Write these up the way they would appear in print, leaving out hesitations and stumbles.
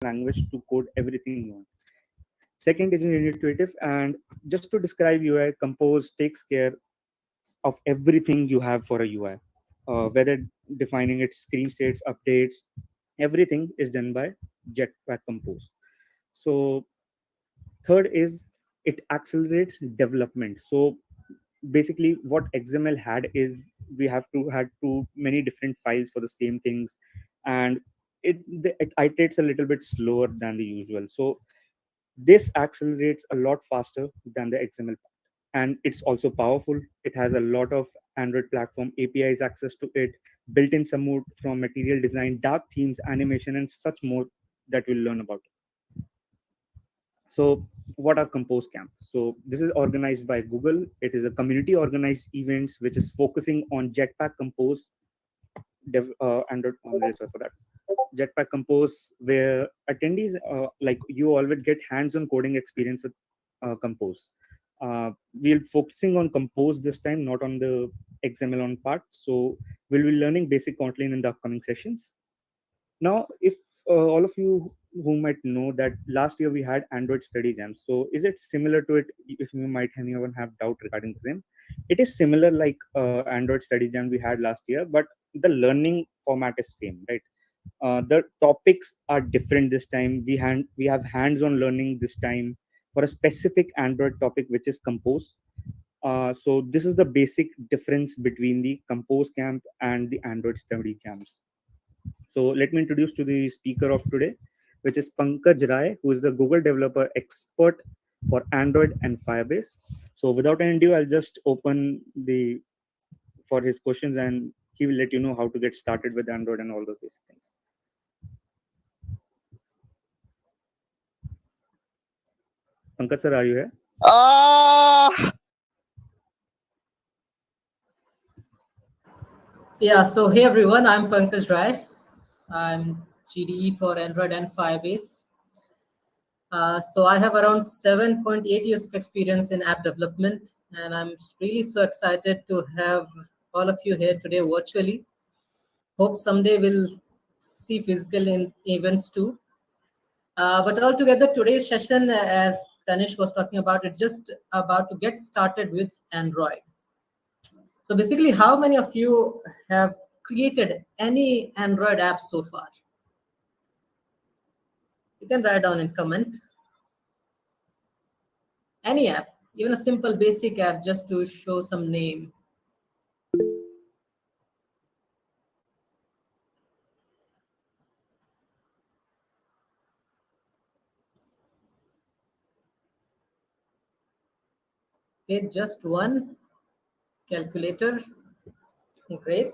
language to code everything you want. Second is intuitive, and just to describe UI, Compose takes care of everything you have for a UI, whether defining its screen states, updates, everything is done by Jetpack Compose. So third is it accelerates development. So basically what XML had is we have to had too many different files for the same things, and it iterates a little bit slower than the usual. So this accelerates a lot faster than the XML, and it's also powerful. It has a lot of Android platform APIs access to it, built-in support from material design, dark themes, animation, and such more that we'll learn about. So what are Compose Camp? So this is organized by Google. It is a community organized events which is focusing on Jetpack Compose Android. Sorry for that. Jetpack Compose, where attendees like you always get hands-on coding experience with Compose. We're focusing on Compose this time, not on the XML on part. So we'll be learning basic Kotlin in the upcoming sessions. Now, if all of you who might know that last year we had Android Study Jam, so is it similar to it? If you might anyone have doubt regarding the same, it is similar like Android Study Jam we had last year, but the learning format is same, right? The topics are different this time. We have hands-on learning this time for a specific Android topic, which is Compose. So this is the basic difference between the Compose Camp and the Android Study Jams. So let me introduce to the speaker of today, which is Pankaj Rai, who is the Google developer expert for Android and Firebase. So without any ado, I'll just open the for his questions, and he will let you know how to get started with Android and all those basic things. Pankaj sir, are you here? Yeah, so hey everyone, I'm Pankaj Rai. I'm GDE for Android and Firebase. So I have around 7.8 years of experience in app development, and I'm really so excited to have all of you here today virtually. Hope someday we'll see physical in events too. But altogether, today's session, as Kanish was talking about, it's just about to get started with Android. So basically, how many of you have created any Android app so far? You can write down in comment. Any app, even a simple basic app, just to show some name. Okay, just one calculator. Great.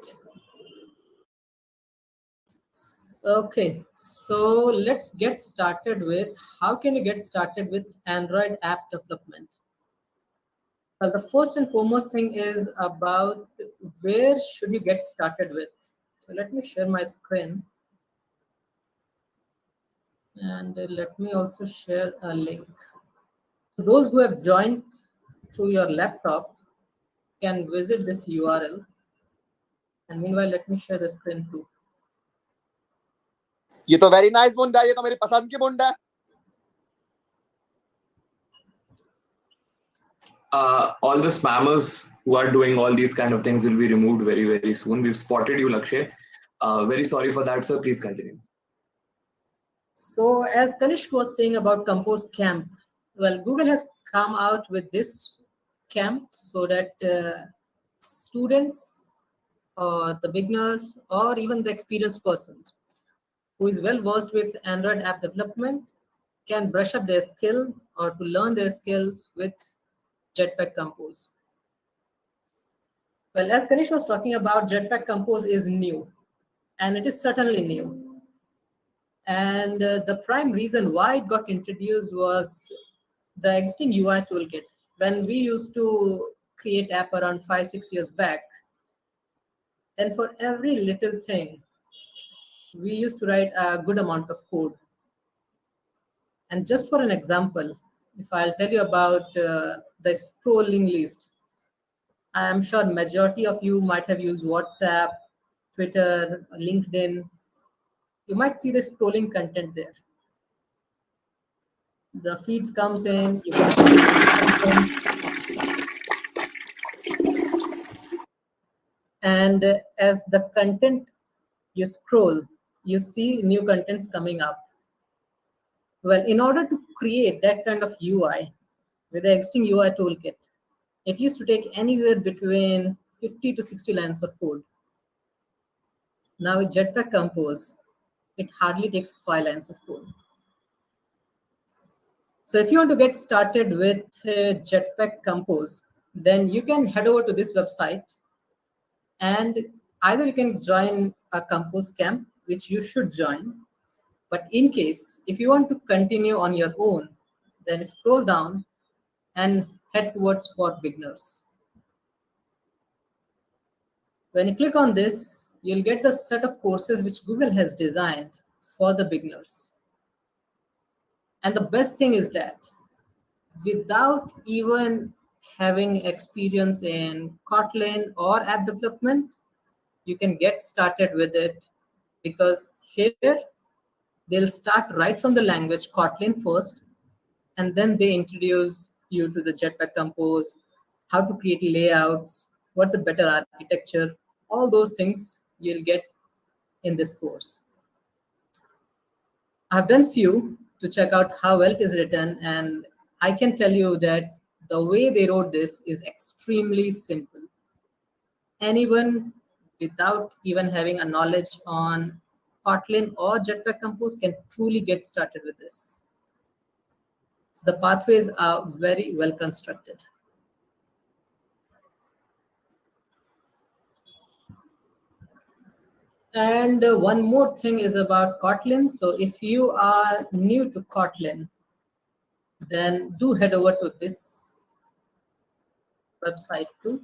Okay, so let's get started with how can you get started with Android app development. Well, the first and foremost thing is about where should you get started with. So let me share my screen, and let me also share a link. So those who have joined through your laptop can visit this URL. And meanwhile, let me share the screen too. ये तो very nice बुंदा है, ये तो मेरी पसंद की बुंदा है. All the spammers who are doing all these kind of things will be removed very, very soon. We've spotted you, Lakshay. Very sorry for that, sir. Please continue. So as Kanish was saying about Compose Camp, well, Google has come out with this camp so that students or the beginners or even the experienced persons who is well versed with Android app development can brush up their skill or to learn their skills with Jetpack Compose. Well, as Kanish was talking about, Jetpack Compose is new, and it is certainly new. And the prime reason why it got introduced was the existing UI toolkit. When we used to create app around 5-6 years back, then for every little thing, we used to write a good amount of code. And just for an example, if I'll tell you about the scrolling list, I am sure majority of you might have used WhatsApp, Twitter, LinkedIn. You might see the scrolling content there. The feeds comes in, you can see, and as the content you scroll, you see new contents coming up. Well, in order to create that kind of UI with the existing UI toolkit, it used to take anywhere between 50 to 60 lines of code. Now with Jetpack Compose, it hardly takes 5 lines of code. So if you want to get started with Jetpack Compose, then you can head over to this website, and either you can join a Compose camp, which you should join. But in case, if you want to continue on your own, then scroll down and head towards for beginners. When you click on this, you'll get the set of courses which Google has designed for the beginners. And the best thing is that without even having experience in Kotlin or app development, you can get started with it, because here they'll start right from the language Kotlin first, and then they introduce you to the Jetpack Compose, how to create layouts, what's a better architecture, all those things you'll get in this course. I've done few to check out how well it is written, and I can tell you that the way they wrote this is extremely simple. Anyone without even having a knowledge on Kotlin or Jetpack Compose can truly get started with this. So the pathways are very well constructed. And one more thing is about Kotlin. So if you are new to Kotlin, then do head over to this website too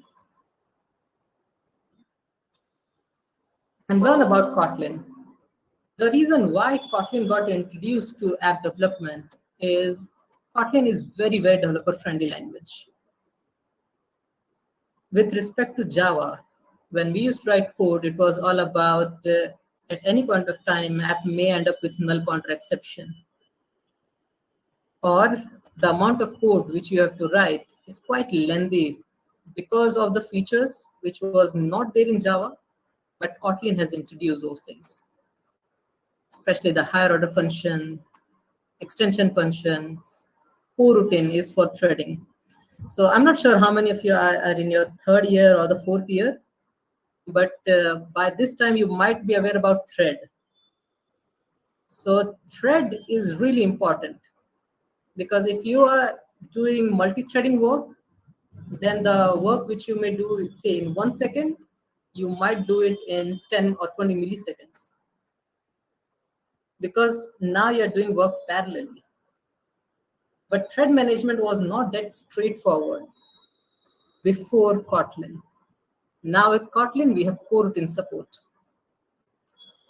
and learn about Kotlin. The reason why Kotlin got introduced to app development is Kotlin is very, very developer-friendly language. With respect to Java, when we used to write code, it was all about at any point of time, app may end up with null pointer exception, or the amount of code which you have to write is quite lengthy because of the features which was not there in Java, but Kotlin has introduced those things, especially the higher order function, extension function, coroutine is for threading. So I'm not sure how many of you are in your third year or the fourth year, but by this time you might be aware about thread. So thread is really important, because if you are doing multi-threading work, then the work which you may do, say in 1 second, you might do it in 10 or 20 milliseconds, because now you're doing work parallelly. But thread management was not that straightforward before Kotlin. Now with Kotlin, we have coroutine support.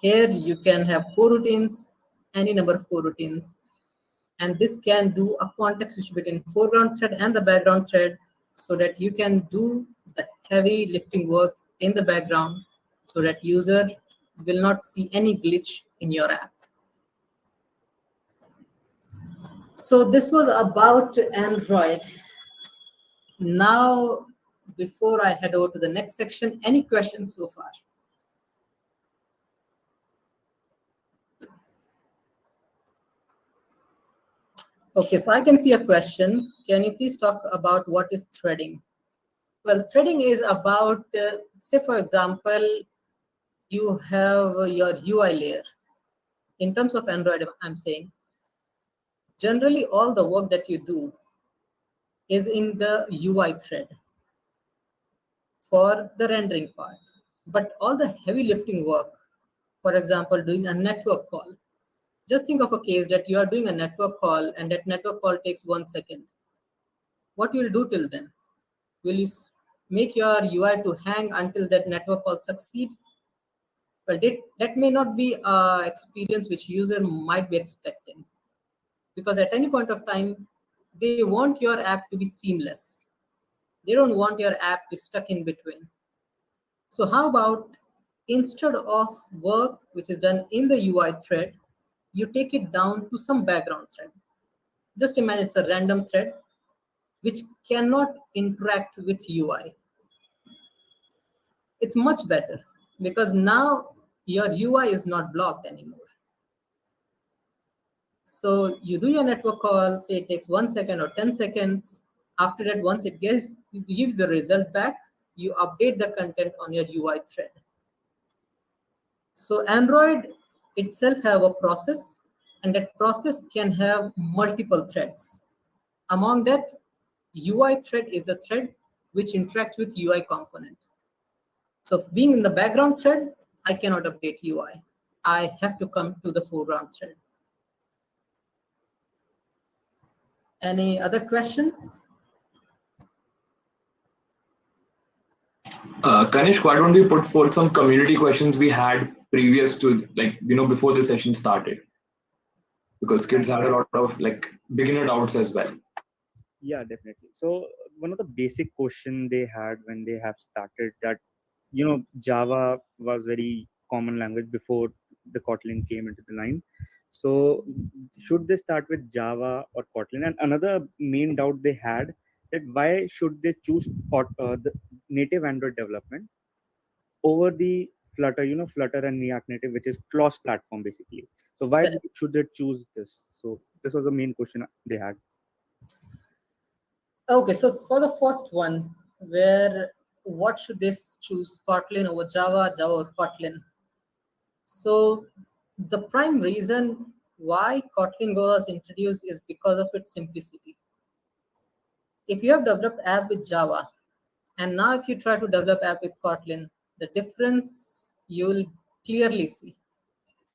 Here you can have coroutines, any number of coroutines, and this can do a context switch between foreground thread and the background thread, so that you can do the heavy lifting work in the background, so that user will not see any glitch in your app. So this was about Android. Now, before I head over to the next section, any questions so far? Okay, so I can see a question. Can you please talk about what is threading? Well, threading is about, say for example, you have your UI layer. In terms of Android, I'm saying, generally all the work that you do is in the UI thread for the rendering part. But all the heavy lifting work, for example, doing a network call, just think of a case that you are doing a network call and that network call takes 1 second. What you will do till then? Will you make your UI to hang until that network call succeed? Well, that may not be an experience which user might be expecting, because at any point of time, they want your app to be seamless. They don't want your app to be stuck in between. So how about, instead of work which is done in the UI thread, you take it down to some background thread. Just imagine it's a random thread which cannot interact with UI. It's much better because now your UI is not blocked anymore. So you do your network call, say it takes 1 second or 10 seconds. After that, once it gives the result back, you update the content on your UI thread. So Android itself have a process, and that process can have multiple threads. Among that, UI thread is the thread which interacts with UI component. So being in the background thread, I cannot update UI. I have to come to the foreground thread. Any other questions? Kanishk, why don't we put forth some community questions we had previous to, like, before the session started? Because kids had a lot of beginner doubts as well. Yeah, definitely. So one of the basic question they had when they have started that, Java was very common language before the Kotlin came into the line. So should they start with Java or Kotlin? And another main doubt they had, that why should they choose the native Android development over the Flutter, Flutter and React Native, which is cross platform basically. So why should they choose this? So this was the main question they had. Okay, so for the first one, what should they choose, Kotlin over Java, Java or Kotlin? So the prime reason why Kotlin was introduced is because of its simplicity. If you have developed app with Java, and now if you try to develop app with Kotlin, the difference you will clearly see.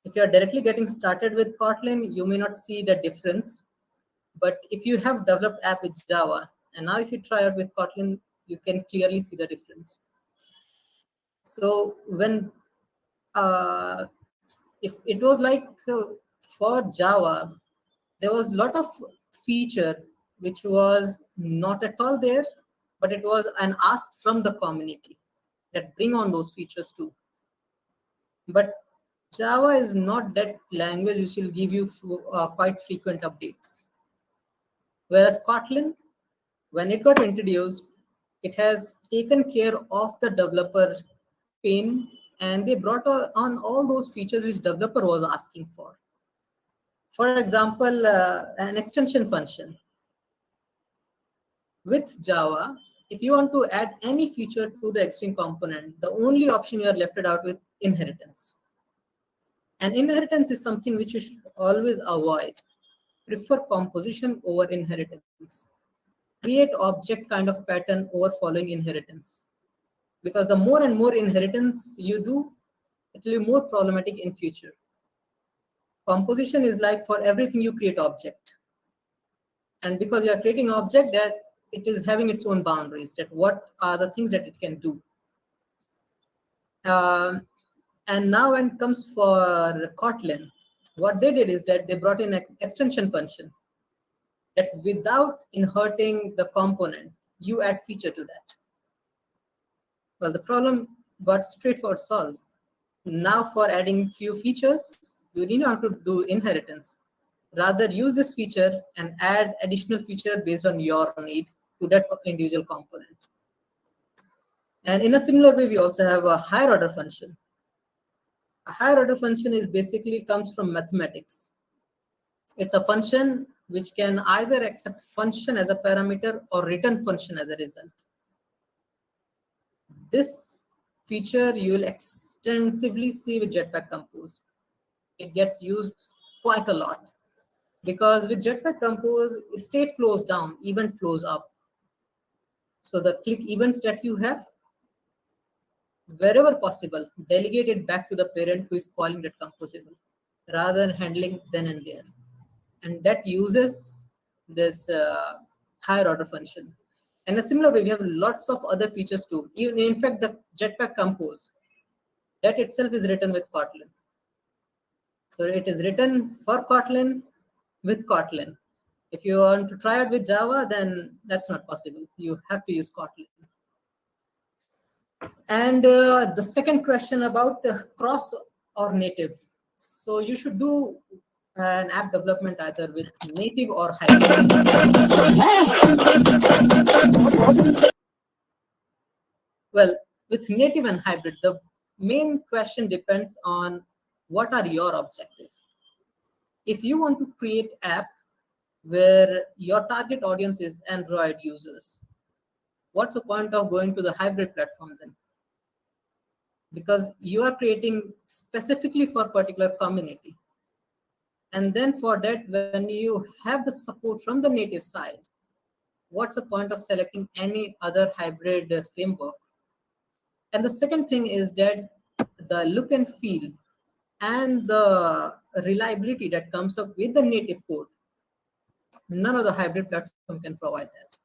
If you are directly getting started with Kotlin, you may not see the difference. But if you have developed app with Java, and now if you try out with Kotlin, you can clearly see the difference. So when if it was like for Java, there was a lot of feature which was not at all there, but it was an ask from the community that bring on those features too. But Java is not that language which will give you quite frequent updates. Whereas Kotlin, when it got introduced, it has taken care of the developer pain, and they brought on all those features which developer was asking for. For example, an extension function. With Java, if you want to add any feature to the extreme component, the only option you are left out with inheritance. And inheritance is something which you should always avoid. Prefer composition over inheritance. Create object kind of pattern over following inheritance. Because the more and more inheritance you do, it will be more problematic in future. Composition is like for everything you create object. And because you are creating object, that it is having its own boundaries, that what are the things that it can do. And now when it comes for Kotlin, what they did is that they brought in extension function that without inheriting the component, you add feature to that. Well, the problem got straightforward solved. Now for adding few features, you need not to do inheritance. Rather use this feature and add additional feature based on your need to that individual component. And in a similar way, we also have a higher order function. A higher order function is basically comes from mathematics. It's a function which can either accept function as a parameter or return function as a result. This feature you will extensively see with Jetpack Compose. It gets used quite a lot because with Jetpack Compose, state flows down, event flows up. So the click events that you have, wherever possible, delegate it back to the parent who is calling that composable rather than handling then and there. And that uses this higher order function. And a similar way, we have lots of other features too. Even in fact, the Jetpack Compose, that itself is written with Kotlin. So it is written for Kotlin with Kotlin. If you want to try it with Java, then that's not possible. You have to use Kotlin. And the second question about the cross or native. So you should do an app development either with native or hybrid. Well, with native and hybrid, the main question depends on what are your objectives. If you want to create app where your target audience is Android users, what's the point of going to the hybrid platform then? Because you are creating specifically for a particular community. And then for that, when you have the support from the native side, what's the point of selecting any other hybrid framework? And the second thing is that the look and feel and the reliability that comes up with the native code, none of the hybrid platform can provide that.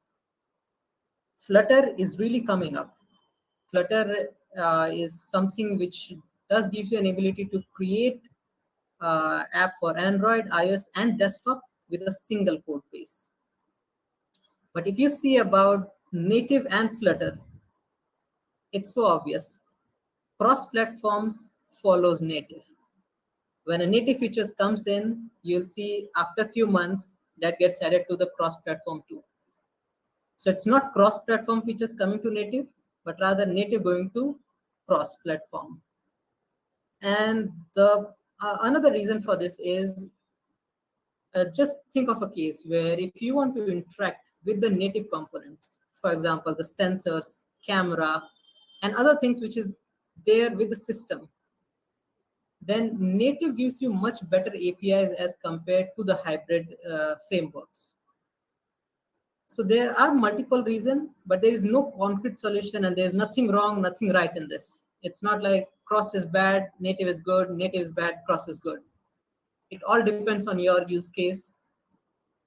Flutter is really coming up. Flutter is something which does give you an ability to create app for Android, iOS, and desktop with a single code base. But if you see about native and Flutter, it's so obvious. Cross platforms follows native. When a native features comes in, you'll see after a few months that gets added to the cross platform too. So it's not cross platform features coming to native, but rather native going to cross platform. And the another reason for this is just think of a case where if you want to interact with the native components, for example, the sensors, camera, and other things which is there with the system, then native gives you much better APIs as compared to the hybrid frameworks. So there are multiple reasons, but there is no concrete solution and there's nothing wrong, nothing right in this. It's not like cross is bad, native is good, native is bad, cross is good. It all depends on your use case.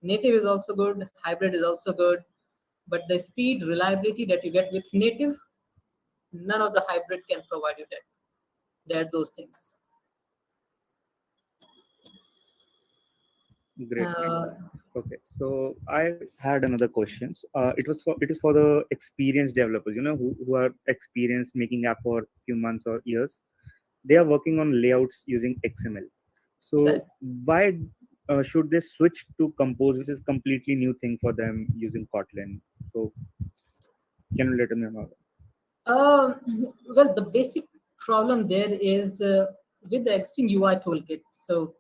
Native is also good, hybrid is also good, but the speed, reliability that you get with native, none of the hybrid can provide you that. They're those things. Great. Okay, so I had another questions. It is for the experienced developers, who are experienced making app for a few months or years. They are working on layouts using XML. So Correct. why should they switch to Compose, which is completely new thing for them using Kotlin? So can you let me know? Well, the basic problem there is with the existing UI toolkit. So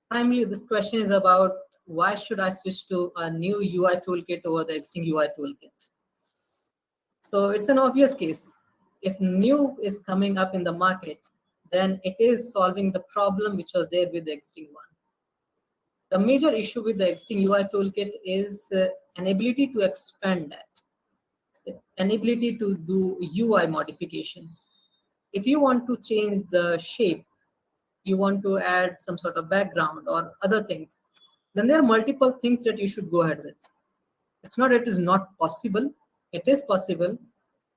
primarily this question is about why should I switch to a new UI toolkit over the existing UI toolkit? So it's an obvious case. If new is coming up in the market, then it is solving the problem which was there with the existing one. The major issue with the existing UI toolkit is an ability to expand that, so an ability to do UI modifications. If you want to change the shape, you want to add some sort of background or other things, then there are multiple things that you should go ahead with. It's not that it is not possible, it is possible,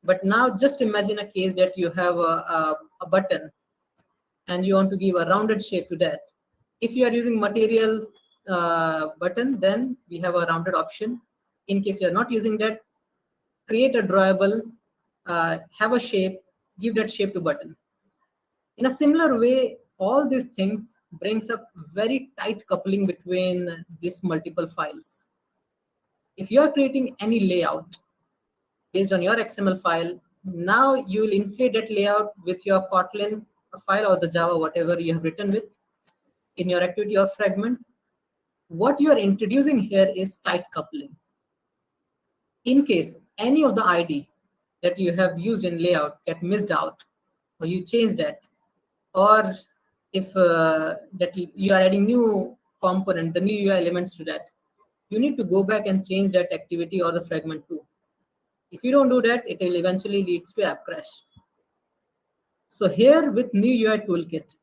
but now just imagine a case that you have a button and you want to give a rounded shape to that. If you are using material button, then we have a rounded option. In case you are not using that, create a drawable, have a shape, give that shape to button. In a similar way, all these things brings up very tight coupling between these multiple files. If you are creating any layout based on your XML file, now you will inflate that layout with your Kotlin file or the Java, whatever you have written with in your activity or fragment. What you are introducing here is tight coupling. In case any of the ID that you have used in layout get missed out, or you change that, or if that you are adding new component, the new UI elements to that, you need to go back and change that activity or the fragment too. If you don't do that, it will eventually leads to app crash. So here with new UI toolkit,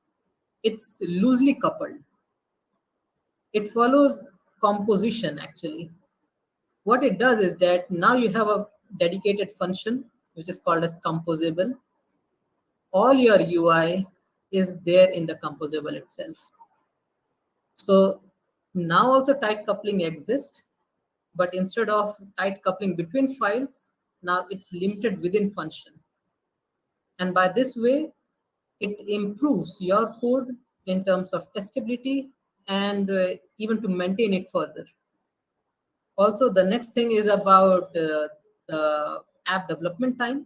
it's loosely coupled. It follows composition actually. What it does is that now you have a dedicated function which is called as composable. All your UI is there in the composable itself. So now also tight coupling exists, but instead of tight coupling between files, now it's limited within function. And by this way, it improves your code in terms of testability and even to maintain it further. Also, the next thing is about the app development time.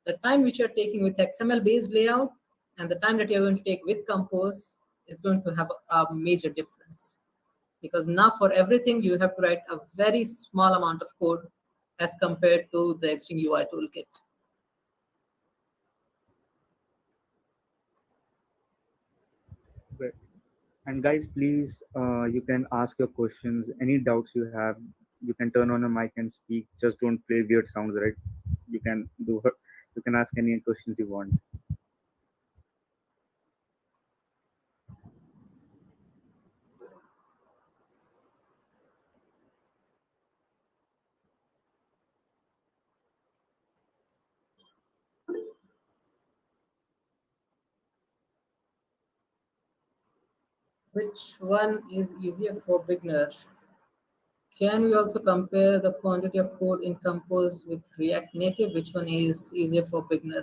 The time which you're taking with XML based layout and the time that you're going to take with Compose is going to have a major difference, because now for everything you have to write a very small amount of code as compared to the existing UI toolkit. Great. And guys, please, you can ask your questions. Any doubts you have, you can turn on a mic and speak. Just don't play weird sounds, right? You can do. You can ask any questions you want. Which one is easier for beginner? Can we also compare the quantity of code in Compose with React Native? Which one is easier for beginner?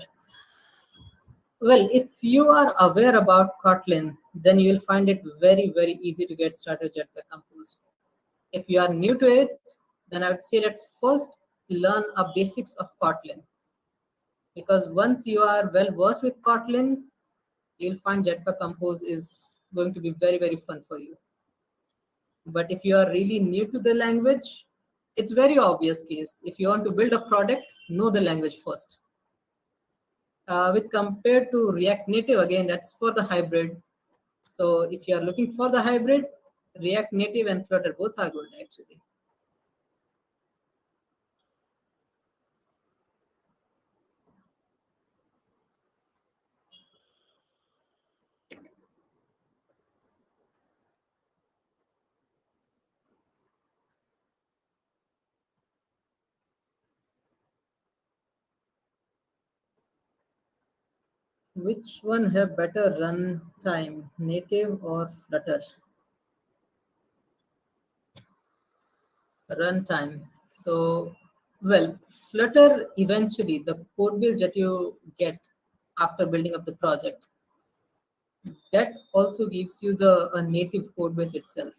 Well, if you are aware about Kotlin, then you will find it very, very easy to get started with Jetpack Compose. If you are new to it, then I would say that first learn a basics of Kotlin, because once you are well versed with Kotlin, you'll find Jetpack Compose is going to be very, very fun for you. But if you are really new to the language, it's very obvious case. If you want to build a product, know the language first. With compared to React Native, again, that's for the hybrid. So if you are looking for the hybrid, React Native and Flutter both are good actually. Which one have better run time, Native or Flutter? Runtime. So, well, Flutter eventually, the code base that you get after building up the project, that also gives you the a native code base itself.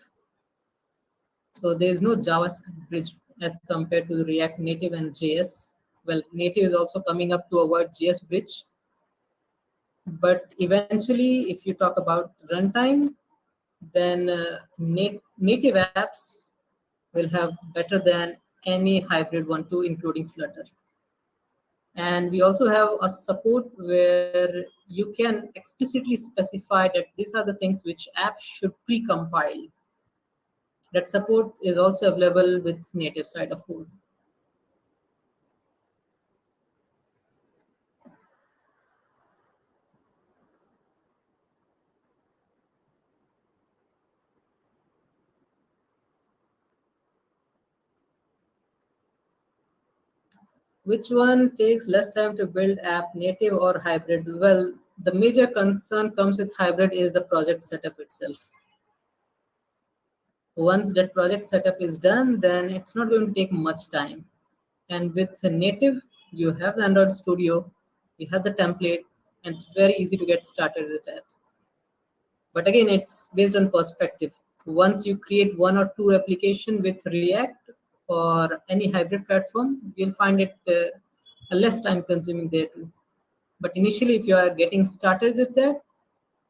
So there is no JavaScript bridge as compared to React Native and JS. Well, Native is also coming up to avoid JS bridge. But eventually, if you talk about runtime, then native apps will have better than any hybrid one too, including Flutter. And we also have a support where you can explicitly specify that these are the things which apps should pre-compile. That support is also available with native side of code. Which one takes less time to build app, native or hybrid? Well, the major concern comes with hybrid is the project setup itself. Once that project setup is done, then it's not going to take much time. And with native, you have the Android Studio, you have the template, and it's very easy to get started with that. But again, it's based on perspective. Once you create one or two application with React or any hybrid platform, you'll find it a less time consuming there too. But initially, if you are getting started with that,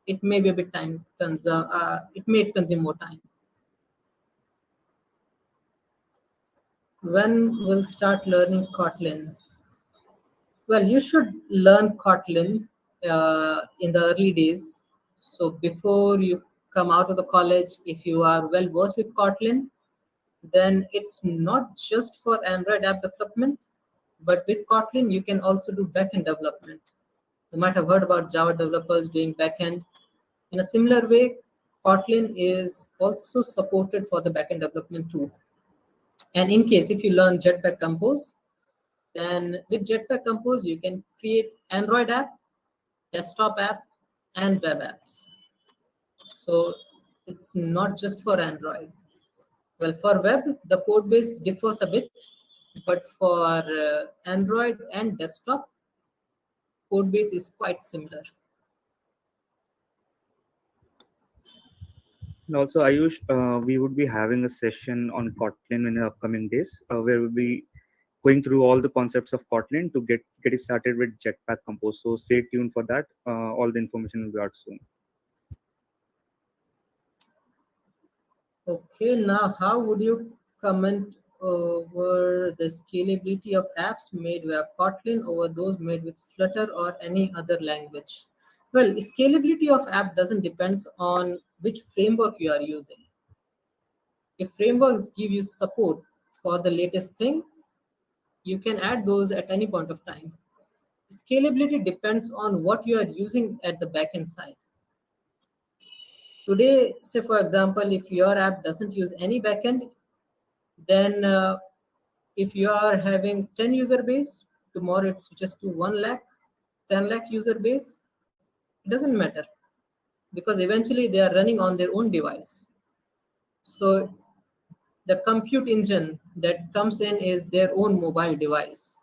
it may be a bit time it may consume more time. When we'll start learning Kotlin? Well, you should learn Kotlin in the early days. So before you come out of the college, if you are well versed with Kotlin, then it's not just for Android app development, but with Kotlin, you can also do backend development. You might have heard about Java developers doing backend. In a similar way, Kotlin is also supported for the backend development too. And in case if you learn Jetpack Compose, then with Jetpack Compose, you can create Android app, desktop app, and web apps. So it's not just for Android. Well, for web, the code base differs a bit, but for Android and desktop, code base is quite similar. And also, Ayush, we would be having a session on Kotlin in the upcoming days, where we'll be going through all the concepts of Kotlin to get it started with Jetpack Compose. So stay tuned for that. All the information will be out soon. Okay, now how would you comment over the scalability of apps made via Kotlin over those made with Flutter or any other language? Well, scalability of app doesn't depend on which framework you are using. If frameworks give you support for the latest thing, you can add those at any point of time. Scalability depends on what you are using at the backend side. Today, say for example, if your app doesn't use any backend, then if you are having 10 user base, tomorrow it switches to 1 lakh, 10 lakh user base, it doesn't matter because eventually they are running on their own device. So the compute engine that comes in is their own mobile device.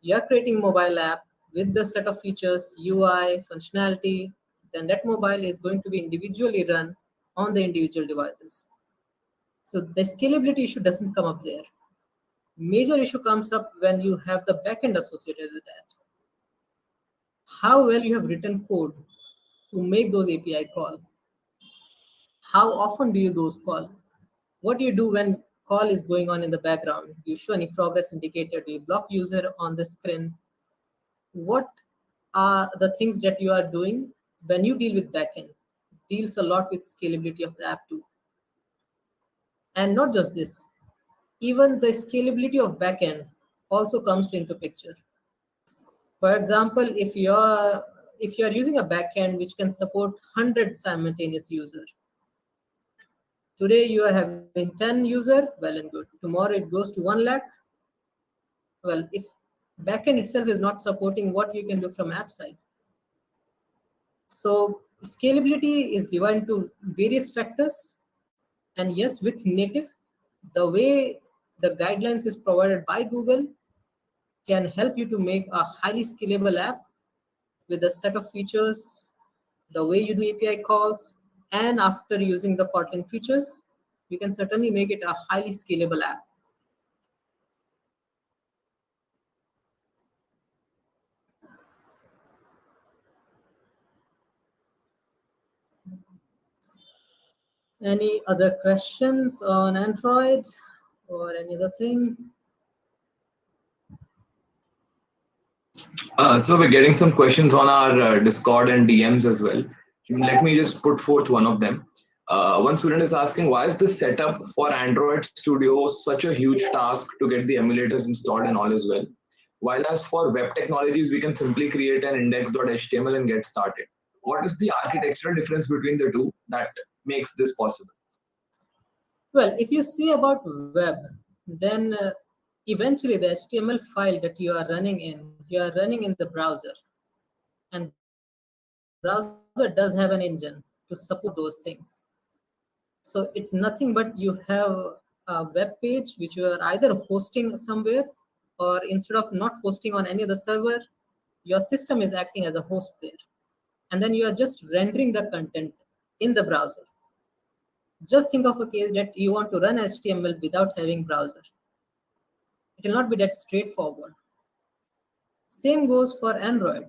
You're creating mobile app with the set of features, UI, functionality, then that mobile is going to be individually run on the individual devices. So the scalability issue doesn't come up there. Major issue comes up when you have the backend associated with that. How well you have written code to make those API call. How often do you those calls? What do you do when call is going on in the background? Do you show any progress indicator? Do you block user on the screen? What are the things that you are doing when you deal with backend? Deals a lot with scalability of the app too. And not just this, even the scalability of backend also comes into picture. For example, if you're using a backend which can support 100 simultaneous user, today you are having 10 user, well and good. Tomorrow it goes to 1 lakh. Well, if backend itself is not supporting, what you can do from app side. So scalability is divided into various factors. And yes, with native, the way the guidelines is provided by Google can help you to make a highly scalable app with a set of features, the way you do API calls, and after using the Kotlin features, you can certainly make it a highly scalable app. Any other questions on Android or any other thing? So we're getting some questions on our Discord and DMs as well. Let me just put forth one of them. One student is asking, why is the setup for Android Studio such a huge task to get the emulators installed and all as well? While as for web technologies, we can simply create an index.html and get started. What is the architectural difference between the two that makes this possible? Well, if you see about web, then eventually the HTML file that you are running in, you are running in the browser. And browser does have an engine to support those things. So it's nothing but you have a web page which you are either hosting somewhere, or instead of not hosting on any other server, your system is acting as a host there. And then you are just rendering the content in the browser. Just think of a case that you want to run HTML without having browser. It will not be that straightforward. Same goes for Android.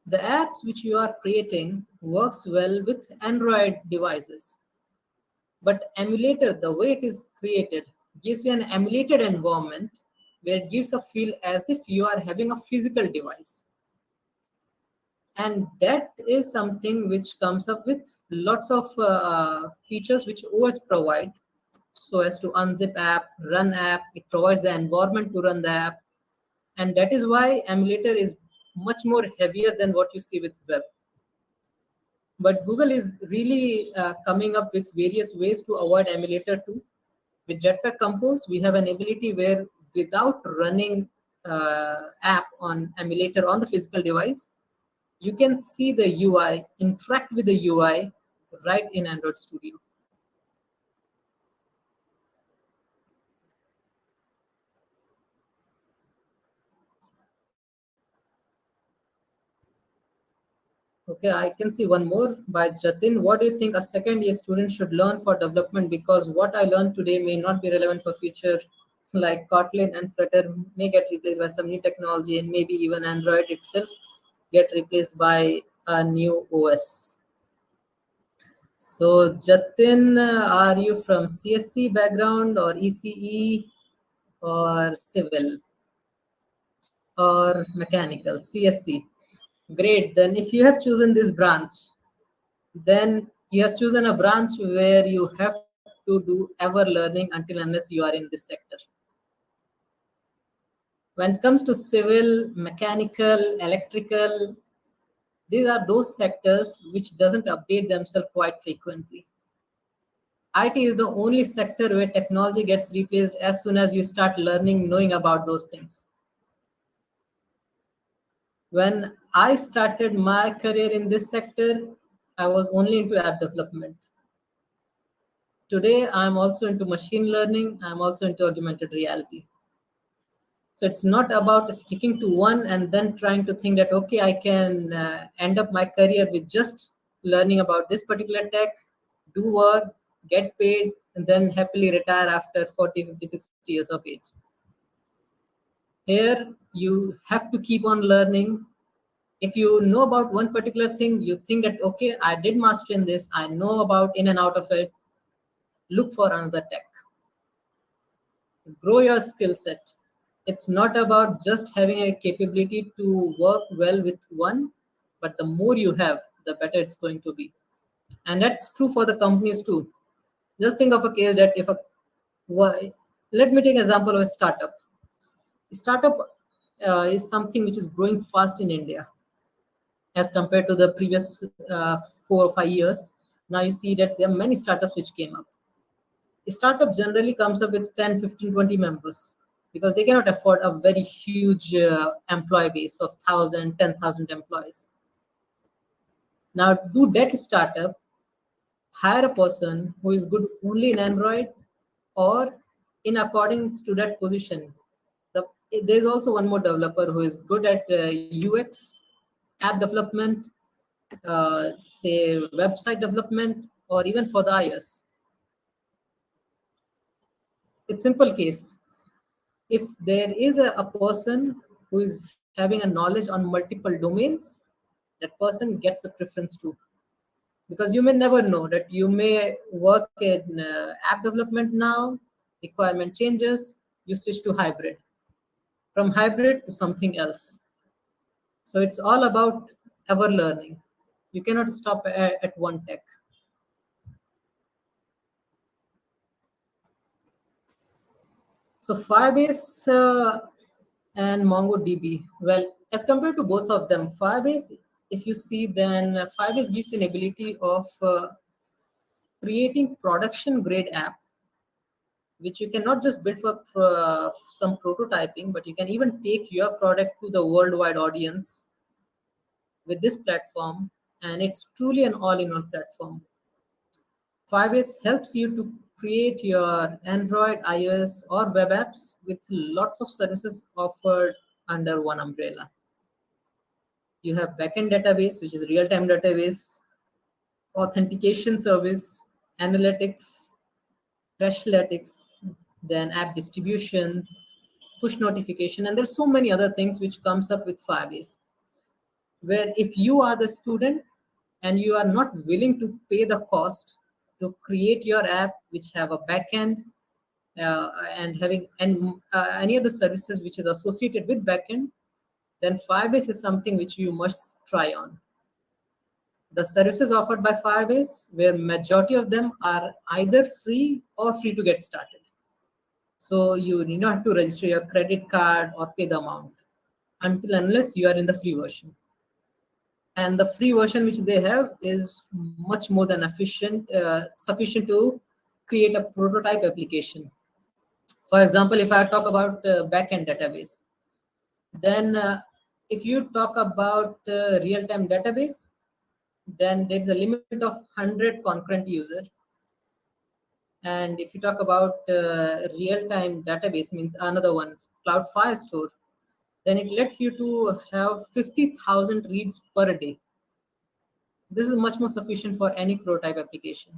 The apps which you are creating works well with Android devices. But emulator, the way it is created, gives you an emulated environment where it gives a feel as if you are having a physical device. And that is something which comes up with lots of features which OS provide. So as to unzip app, run app, it provides the environment to run the app. And that is why emulator is much more heavier than what you see with web. But Google is really coming up with various ways to avoid emulator too. With Jetpack Compose, we have an ability where without running app on emulator on the physical device, you can see the UI, interact with the UI right in Android Studio. Okay, I can see one more by Jatin. What do you think a second year student should learn for development? Because what I learned today may not be relevant for future, like Kotlin and Flutter may get replaced by some new technology, and maybe even Android itself get replaced by a new OS. So Jatin, are you from CSC background or ECE or civil or mechanical? CSC. Great. Then if you have chosen this branch, then you have chosen a branch where you have to do ever learning until unless you are in this sector. When it comes to civil, mechanical, electrical, these are those sectors which doesn't update themselves quite frequently. IT is the only sector where technology gets replaced as soon as you start learning, knowing about those things. When I started my career in this sector, I was only into app development. Today, I'm also into machine learning. I'm also into augmented reality. So it's not about sticking to one and then trying to think that, okay, I can end up my career with just learning about this particular tech, do work, get paid, and then happily retire after 40, 50, 60 years of age. Here, you have to keep on learning. If you know about one particular thing, you think that, okay, I did master in this, I know about in and out of it, look for another tech. Grow your skill set. It's not about just having a capability to work well with one, but the more you have, the better it's going to be. And that's true for the companies too. Just think of a case that if a, let me take an example of a startup. A startup is something which is growing fast in India as compared to the previous 4 or 5 years. Now you see that there are many startups which came up. A startup generally comes up with 10, 15, 20 members because they cannot afford a very huge employee base of 1,000, 10,000 employees. Now, do that startup hire a person who is good only in Android or in accordance to that position? There's also one more developer who is good at UX, app development, say website development, or even for the iOS. It's simple case. If there is a person who is having a knowledge on multiple domains, that person gets a preference too. Because you may never know that you may work in app development now, requirement changes, you switch to hybrid. From hybrid to something else. So it's all about ever learning. You cannot stop at one tech. So Firebase and MongoDB. Well, as compared to both of them, Firebase, if you see, then Firebase gives you an ability of creating production grade app, which you cannot just build for some prototyping, but you can even take your product to the worldwide audience with this platform, and it's truly an all-in-one platform. Firebase helps you to create your Android, iOS, or web apps with lots of services offered under one umbrella. You have backend database, which is real-time database, authentication service, analytics, Crashlytics, then app distribution, push notification, and there's so many other things which comes up with Firebase. Where if you are the student and you are not willing to pay the cost to create your app, which have a backend and having any other services which is associated with backend, then Firebase is something which you must try on. The services offered by Firebase, where majority of them are either free or free to get started. So you need not to register your credit card or pay the amount until unless you are in the free version. And the free version which they have is much more than sufficient to create a prototype application. For example, if I talk about backend database, then if you talk about real-time database, then there's a limit of 100 concurrent user. And if you talk about real-time database, means another one, Cloud Firestore, then it lets you to have 50,000 reads per day. This is much more sufficient for any prototype application.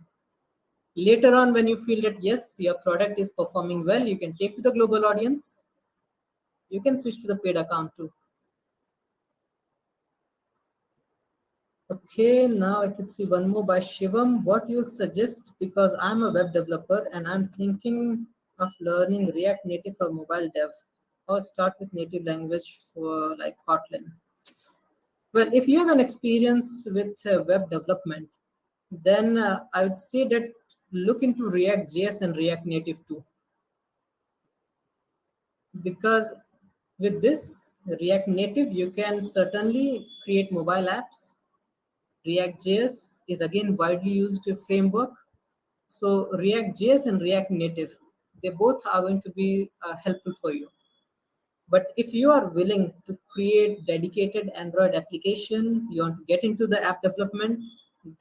Later on, when you feel that yes, your product is performing well, you can take to the global audience. You can switch to the paid account too. Okay, now I can see one more by Shivam. What you'll suggest, because I'm a web developer and I'm thinking of learning React Native for mobile dev, or start with native language for like Kotlin. Well, if you have an experience with web development, then I would say that look into React JS and React Native too. Because with this React Native, you can certainly create mobile apps. React JS is again widely used framework. So React JS and React Native, they both are going to be helpful for you. But if you are willing to create dedicated Android application, you want to get into the app development,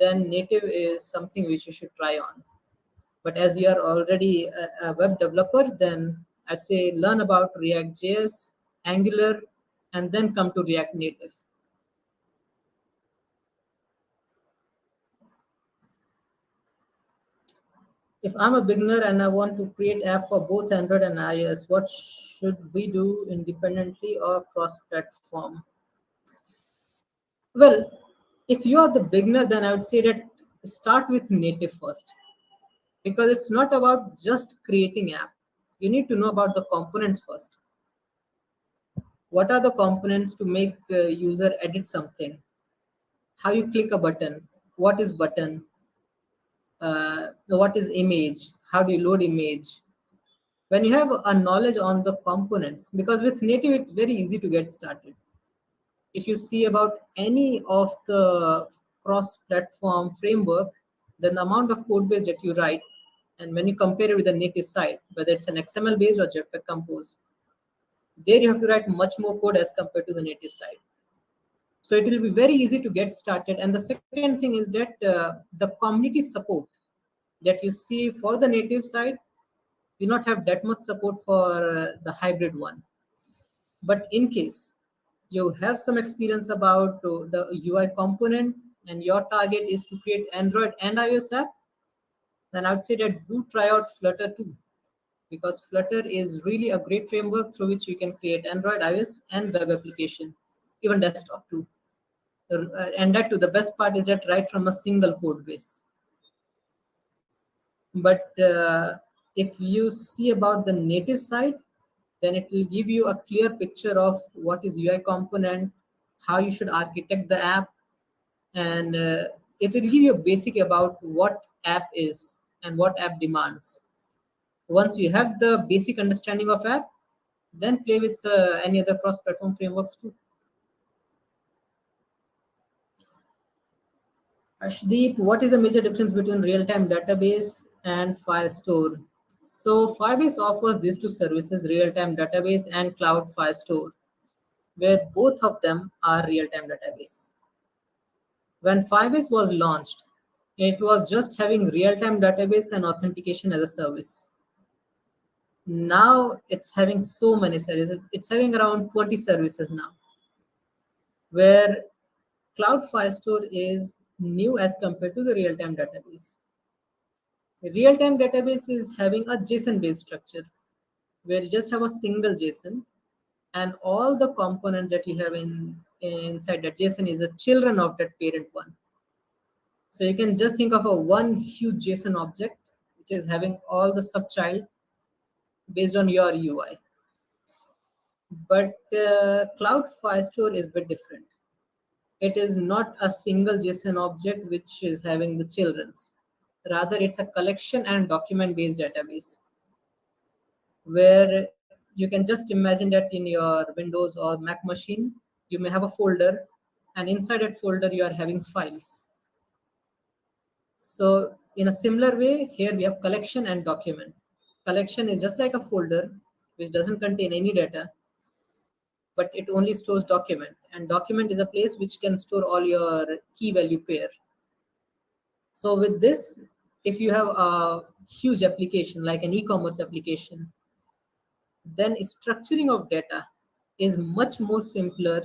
then native is something which you should try on. But as you are already a web developer, then I'd say learn about React JS, Angular, and then come to React Native. If I'm a beginner and I want to create app for both Android and iOS, what should we do independently or cross-platform? Well, if you are the beginner, then I would say that start with native first, because it's not about just creating app. You need to know about the components first. What are the components to make user edit something? How you click a button? What is button? What is image? How do you load image? When you have a knowledge on the components, because with native it's very easy to get started. If you see about any of the cross-platform framework, then the amount of code base that you write, and when you compare it with the native side, whether it's an XML based or JPEG Compose, there you have to write much more code as compared to the native side. So it will be very easy to get started. And the second thing is that the community support that you see for the native side will not have that much support for the hybrid one. But in case you have some experience about the UI component and your target is to create Android and iOS app, then I would say that do try out Flutter too, because Flutter is really a great framework through which you can create Android, iOS, and web application, even desktop too. And that too, the best part is that right from a single code base. But if you see about the native side, then it will give you a clear picture of what is UI component, how you should architect the app, and it will give you a basic about what app is and what app demands. Once you have the basic understanding of app, then play with any other cross-platform frameworks too. Ashdeep, what is the major difference between real-time database and file store? So Firebase offers these two services, real-time database and cloud file store, where both of them are real-time database. When Firebase was launched, it was just having real-time database and authentication as a service. Now it's having so many services. It's having around 20 services now, where Cloud Firestore is new as compared to the real-time database. The real-time database is having a JSON-based structure, where you just have a single JSON, and all the components that you have inside that JSON is the children of that parent one. So you can just think of a one huge JSON object, which is having all the subchild based on your UI. But Cloud Firestore is a bit different. It is not a single JSON object which is having the children's. Rather, it's a collection and document-based database, where you can just imagine that in your Windows or Mac machine, you may have a folder, and inside that folder, you are having files. So in a similar way, here we have collection and document. Collection is just like a folder, which doesn't contain any data, but it only stores document. And document is a place which can store all your key value pair. So with this, if you have a huge application like an e-commerce application, then structuring of data is much more simpler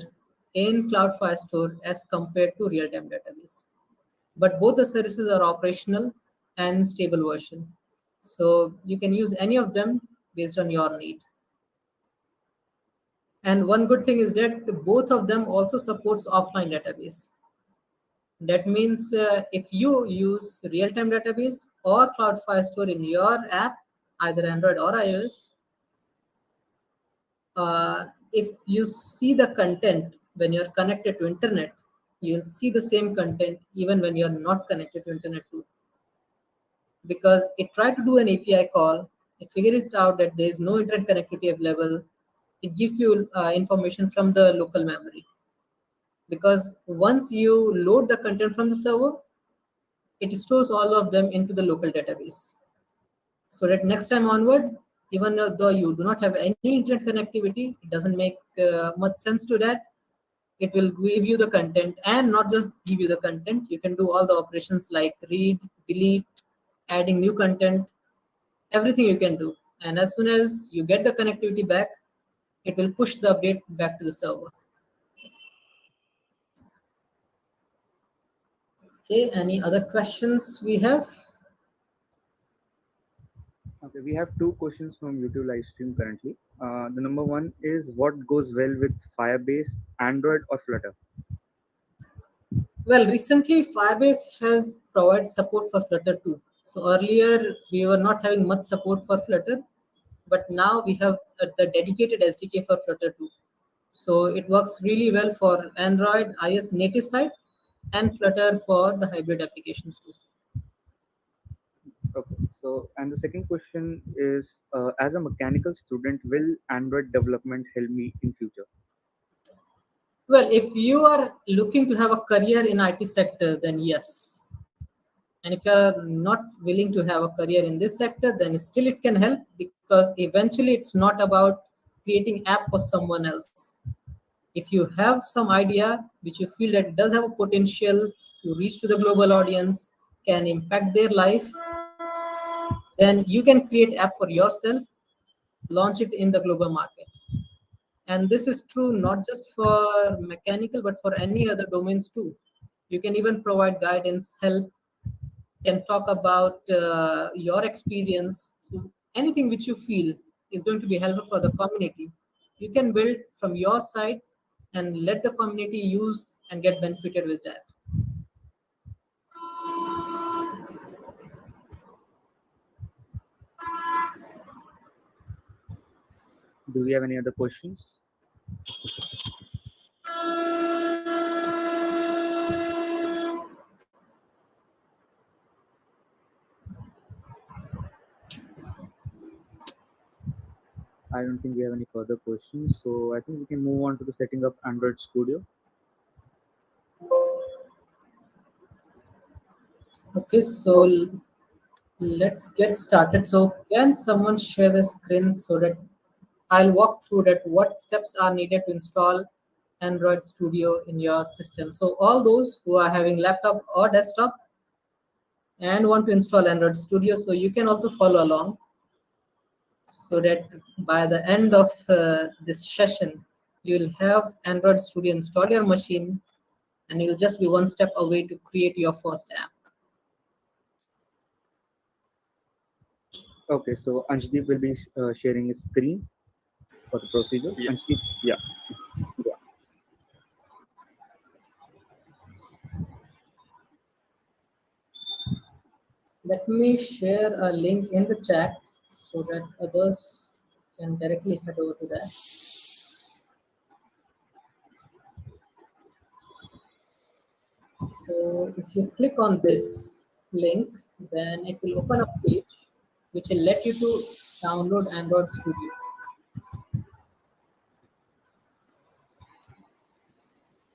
in Cloud Firestore as compared to real-time database. but both the services are operational and stable version. So you can use any of them based on your need. And one good thing is that both of them also supports offline database. That means if you use real-time database or cloud file store in your app, either Android or iOS, if you see the content when you're connected to internet, you'll see the same content even when you're not connected to internet too. Because it tried to do an API call, it figures out that there is no internet connectivity available. It gives you information from the local memory. Because once you load the content from the server, it stores all of them into the local database. So that next time onward, even though you do not have any internet connectivity, it doesn't make much sense to that. It will give you the content, and not just give you the content. You can do all the operations like read, delete, adding new content, everything you can do. And as soon as you get the connectivity back, it will push the update back to the server. Okay, any other questions we have? Okay, we have two questions from YouTube live stream currently. The number one is, what goes well with Firebase, Android or Flutter? Well, recently Firebase has provided support for Flutter too. So earlier we were not having much support for Flutter, but now we have the dedicated SDK for Flutter too. So it works really well for Android, iOS native side, and Flutter for the hybrid applications too. Okay, so and the second question is, as a mechanical student, will Android development help me in future? Well, if you are looking to have a career in IT sector, then yes. And if you are not willing to have a career in this sector, then still it can help, because eventually it's not about creating app for someone else. If you have some idea which you feel that does have a potential to reach to the global audience, can impact their life, then you can create app for yourself, launch it in the global market. And this is true not just for mechanical, but for any other domains too. You can even provide guidance, help, can talk about your experience. So anything which you feel is going to be helpful for the community, you can build from your side and let the community use and get benefited with that. Do we have any other questions? I don't think we have any further questions, so I think we can move on to the setting up Android Studio. Okay, so let's get started. So can someone share the screen so that I'll walk through that what steps are needed to install Android Studio in your system. So all those who are having laptop or desktop and want to install Android Studio, so you can also follow along, so that by the end of this session, you will have Android Studio installed your machine, and you'll just be one step away to create your first app. Okay, so Anshdeep will be sharing his screen for the procedure. Yes. Anshdeep, yeah. Let me share a link in the chat so that others can directly head over to that. So if you click on this link, then it will open a page which will let you to download Android Studio.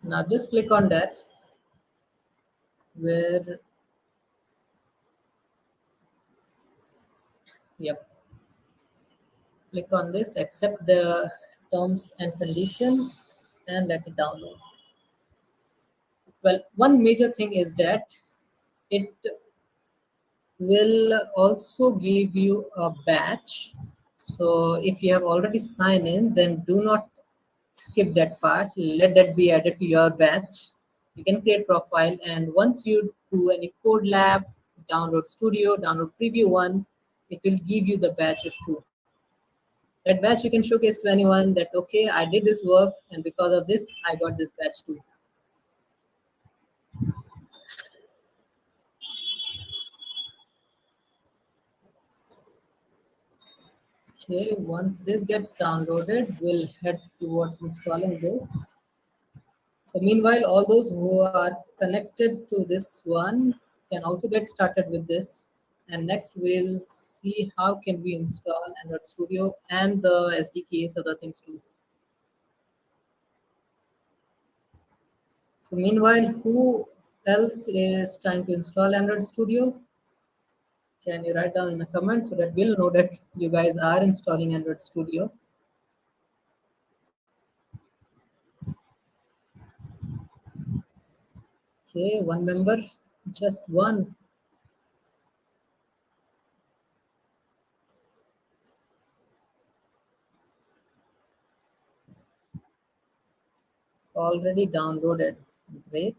Now just click on that, where, yep, click on this, accept the terms and conditions, and let it download. Well, one major thing is that it will also give you a batch. So if you have already signed in, then do not skip that part. Let that be added to your batch. You can create profile, and once you do any code lab, download studio, download preview one, it will give you the badges too. That badge you can showcase to anyone that, okay, I did this work, and because of this, I got this badge too. Okay, once this gets downloaded, we'll head towards installing this. So meanwhile, all those who are connected to this one can also get started with this. And next we'll see how can we install Android Studio and the SDKs, other things too. So meanwhile, who else is trying to install Android Studio? Can you write down in the comments so that we'll know that you guys are installing Android Studio? Okay, one member, just one. Already downloaded. Great.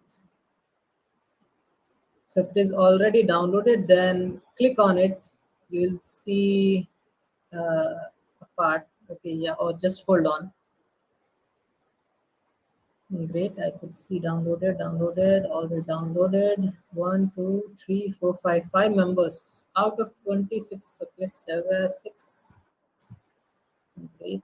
So if it is already downloaded, then click on it. You'll see a part. Okay, yeah, or just hold on. Great, I could see downloaded, already downloaded. 1, 2, 3, 4, 5, 5 members out of 26. Okay, 7, 6. Great.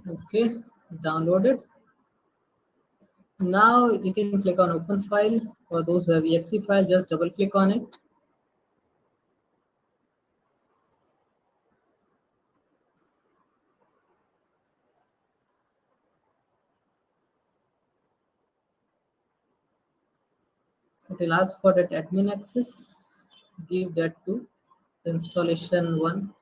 Okay, downloaded. Now you can click on open file. For those who have exe file, just double click on it. It will ask for that admin access. Give that to the installation one.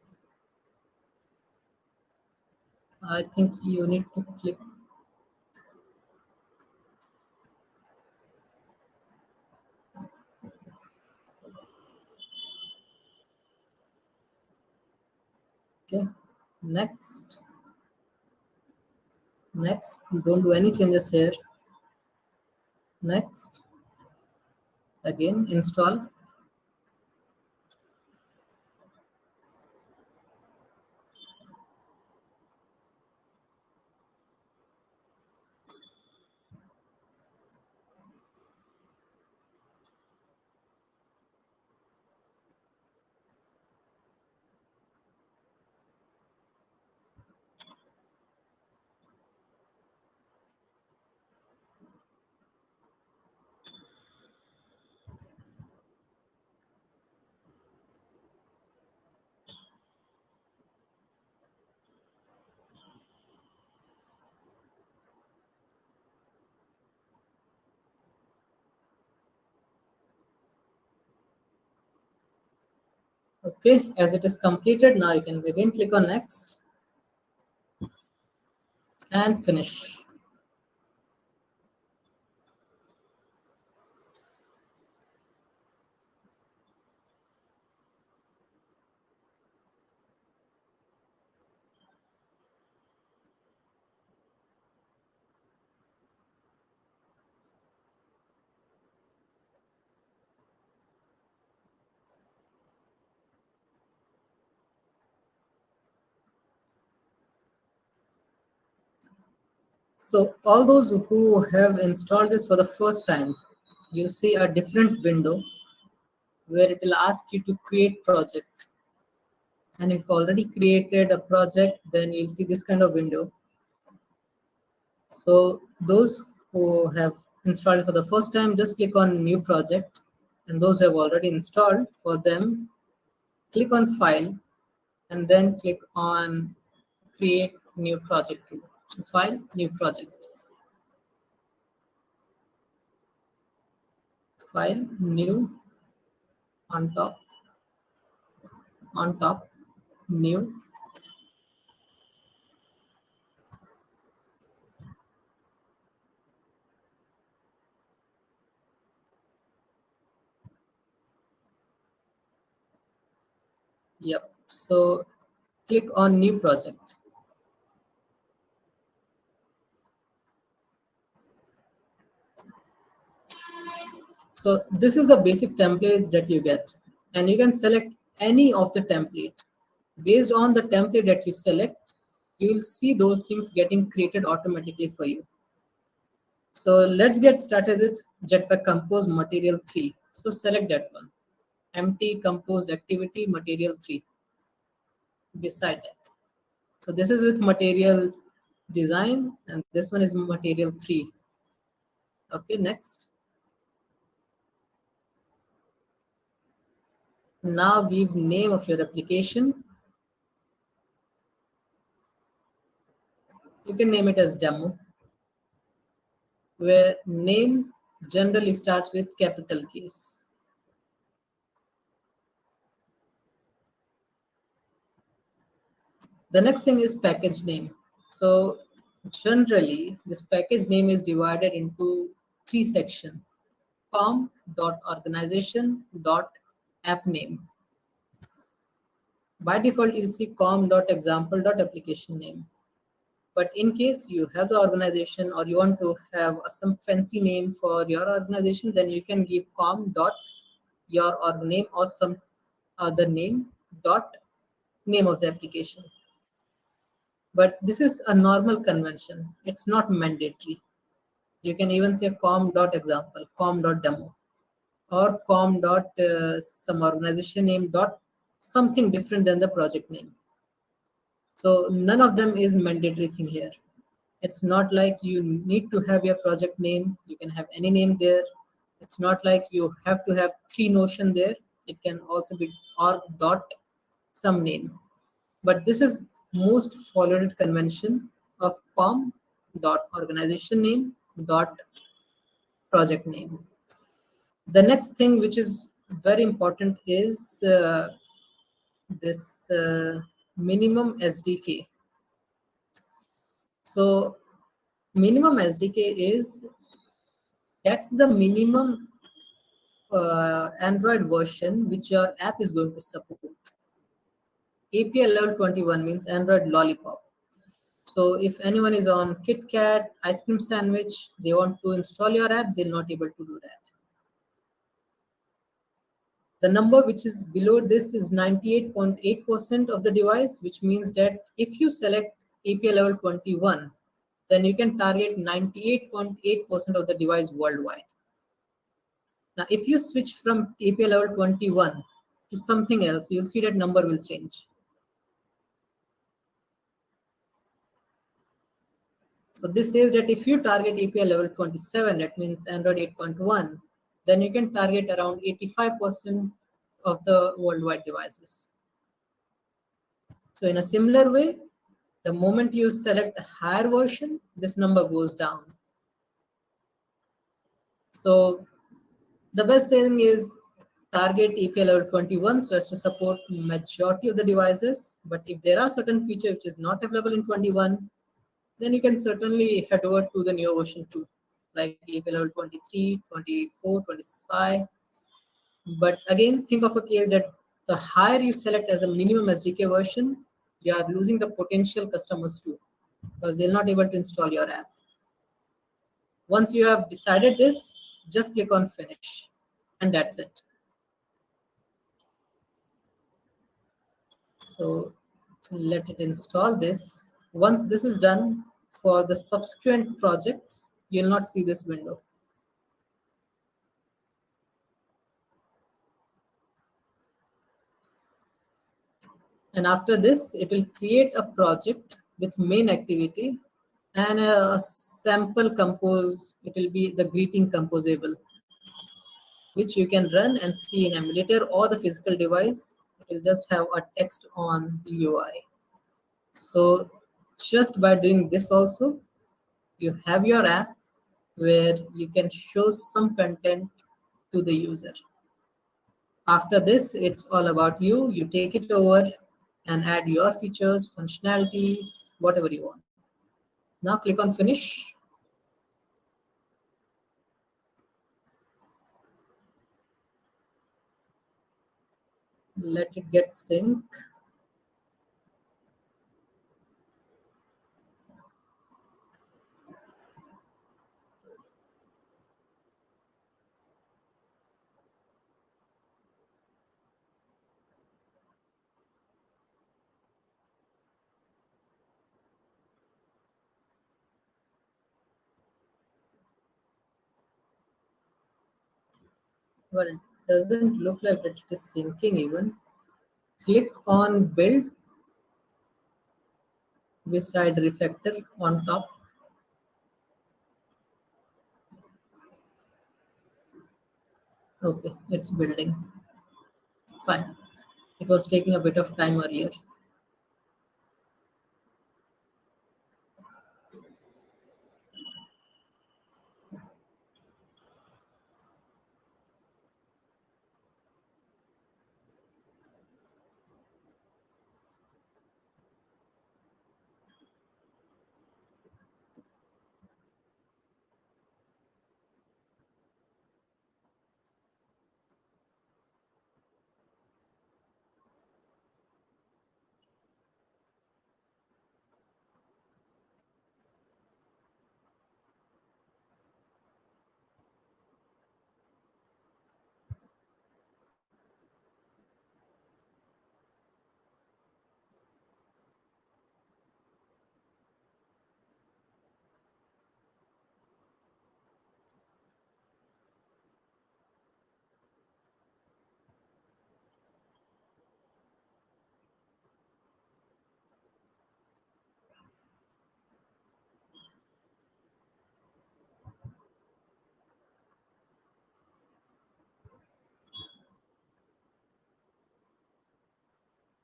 I think you need to click. Okay, next. Next, don't do any changes here. Next, again, install. Okay, as it is completed, now you can again click on next and finish. So all those who have installed this for the first time, you'll see a different window where it will ask you to create project. And if you've already created a project, then you'll see this kind of window. So those who have installed it for the first time, just click on new project. And those who have already installed, for them, click on file and then click on create new project too. So file, new project. File, new, on top, new. Yep. So click on new project. So this is the basic templates that you get, and you can select any of the template. Based on the template that you select, you will see those things getting created automatically for you. So let's get started with Jetpack Compose Material 3. So select that one. Empty Compose Activity Material 3. Beside that. So this is with Material Design, and this one is Material 3. Okay, next. Now give name of your application. You can name it as demo, where name generally starts with capital case. The next thing is package name. So generally, this package name is divided into three sections: com.organization.app name. By default, you'll see com.example.application name. But in case you have the organization or you want to have some fancy name for your organization, then you can give com.your name or some other name dot name of the application. But this is a normal convention. It's not mandatory. You can even say com.example, com.demo, or com. Some organization name dot something different than the project name. So none of them is mandatory thing here. It's not like you need to have your project name. You can have any name there. It's not like you have to have three notion there. It can also be org dot some name. But this is most followed convention of com dot organization name dot project name. The next thing which is very important is this minimum SDK. So minimum SDK is, that's the minimum Android version which your app is going to support. API level 21 means Android Lollipop. So if anyone is on KitKat, ice cream sandwich, they want to install your app, they're not able to do that. The number which is below this is 98.8% of the device, which means that if you select API level 21, then you can target 98.8% of the device worldwide. Now, if you switch from API level 21 to something else, you'll see that number will change. So this says that if you target API level 27, that means Android 8.1, then you can target around 85% of the worldwide devices. So in a similar way, the moment you select a higher version, this number goes down. So the best thing is target API level 21 so as to support majority of the devices. But if there are certain features which is not available in 21, then you can certainly head over to the newer version too, like API level 23, 24, 25. But again, think of a case that the higher you select as a minimum SDK version, you are losing the potential customers too, because they're not able to install your app. Once you have decided this, just click on finish, and that's it. So let it install this. Once this is done, for the subsequent projects, you'll not see this window. And after this, it will create a project with main activity and a sample compose. It will be the greeting composable, which you can run and see in emulator or the physical device. It will just have a text on the UI. So just by doing this also, you have your app where you can show some content to the user. After this, it's all about you. You take it over and add your features, functionalities, whatever you want. Now click on finish. Let it get sync. Well, it doesn't look like that it is syncing even. Click on build beside refactor on top. Okay, it's building. Fine. It was taking a bit of time earlier.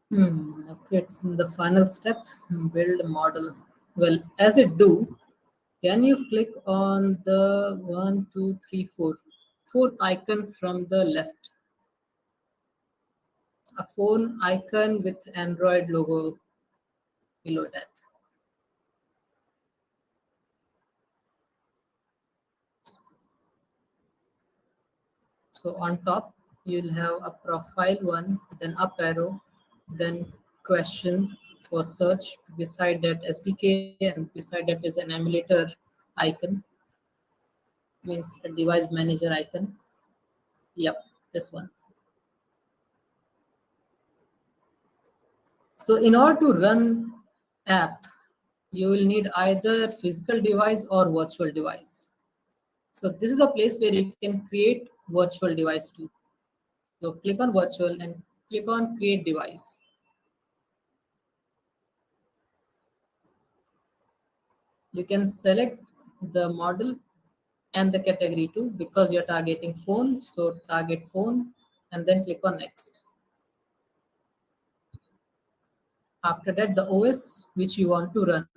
Okay, it's in the final step, build model. Well, as it do, can you click on the fourth icon from the left? A phone icon with Android logo below that. So on top, you'll have a profile one, then up arrow, then question for search. Beside that SDK, and beside that is an emulator icon, means a device manager icon. Yep, this one. So in order to run app, you will need either physical device or virtual device. So this is a place where you can create virtual device too. So click on virtual and click on create device. You can select the model and the category too, because you're targeting phone. So target phone and then click on next. After that, the OS which you want to run,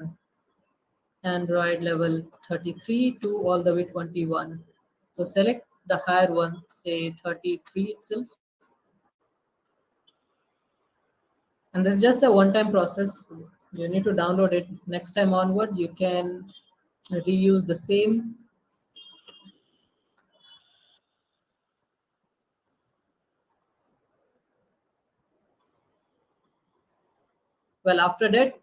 Android level 33 to all the way 21. So select the higher one, say 33 itself. And this is just a one-time process. You need to download it. Next time onward, you can reuse the same. Well, after that,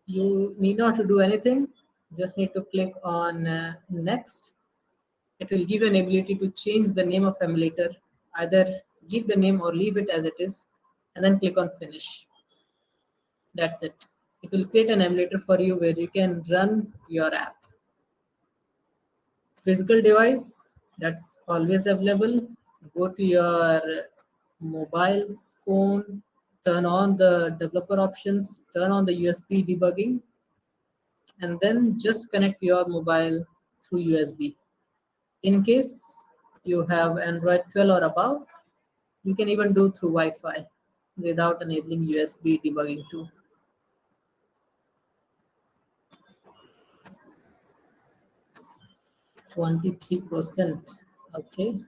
you need not to do anything. Just need to click on next. It will give you an ability to change the name of emulator, either give the name or leave it as it is, and then click on finish. That's it. It will create an emulator for you where you can run your app. Physical device, that's always available. Go to your mobile's phone turn on the developer options, turn on the USB debugging, and then just connect your mobile through USB. In case you have Android 12 or above, you can even do through Wi-Fi without enabling USB debugging too. %. Okay.